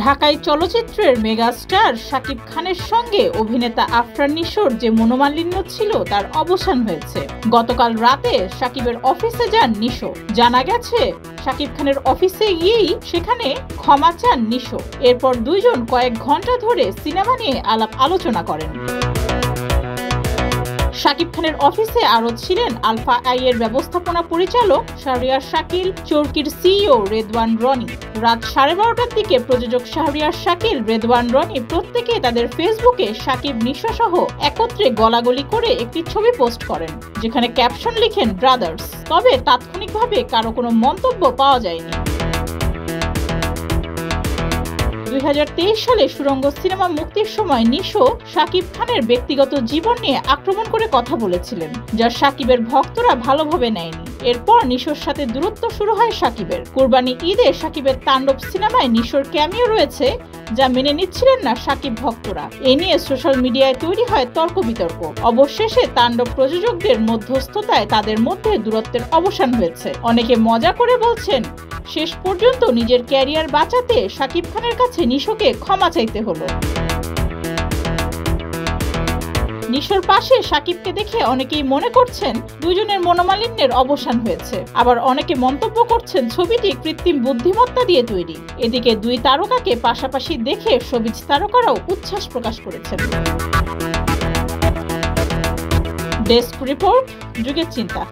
ঢাকাই চলচ্চিত্রের মেগাস্টার শাকিব খানের সঙ্গে অভিনেতা আফরান নিশোর যে মনোমালিন্য ছিল তার অবসান হয়েছে। গতকাল রাতে শাকিবের অফিসে যান নিশো। জানা গেছে শাকিব খানের অফিসে গিয়েই সেখানে ক্ষমা চান নিশো। এরপর দুইজন কয়েক ঘন্টা ধরে সিনেমা নিয়ে আলাপ আলোচনা করেন। শাকিব খানের অফিসে আরো ছিলেন আলফা আই এর ব্যবস্থাপনা পরিচালক শাহরিয়ার শাকিল, চরকির সিইও রেদওয়ান রনি। রাত 12:30টার দিকে প্রযোজক শাহরিয়ার শাকিল, রেদওয়ান রনি প্রত্যেকে তাদের ফেসবুকে শাকিব নিশো সহ একত্রে গলাগলি করে একটি ছবি পোস্ট করেন, যেখানে ক্যাপশন লিখেন ব্রাদার্স। তবে তাৎক্ষণিকভাবে কারো কোনো মন্তব্য পাওয়া যায়নি। 2023 সালে সুড়ঙ্গ সিনেমা মুক্তির সময় নিশো শাকিব খানের ব্যক্তিগত জীবন নিয়ে আক্রমণ করে কথা বলেছিলেন, যা শাকিবের ভক্তরা ভালোভাবে নেয়নি। এরপর নিশোর সাথে দূরত্ব শুরু হয় শাকিবের। কুরবানি ঈদে শাকিবের তাণ্ডব সিনেমায় নিশোর ক্যামিও রয়েছে, যা মেনে নিচ্ছিলেন না শাকিব ভক্তরা। এ নিয়ে সোশ্যাল মিডিয়ায় তৈরি হয় তর্ক বিতর্ক। অবশেষে তাণ্ডব প্রযোজকদের মধ্যস্থতায় তাদের মধ্যে দূরত্বের অবসান হয়েছে। অনেকে মজা করে বলছেন, শেষ পর্যন্ত নিজের ক্যারিয়ার বাঁচাতে শাকিব খানের কাছে নিশোকে ক্ষমা চাইতে হলো। নিশোর পাশে শাকিবকে দেখে অনেকেই মনে করছেন দুজনের মনোমালিন্যের অবসান হয়েছে। আবার অনেকে মন্তব্য করছেন ছবিটি কৃত্রিম বুদ্ধিমত্তা দিয়ে তৈরি। এদিকে দুই তারকাকে পাশাপাশি দেখে শোবিজ তারকারাও উচ্ছ্বাস প্রকাশ করেছেন। ডেস্ক রিপোর্ট, যুগের চিন্তা।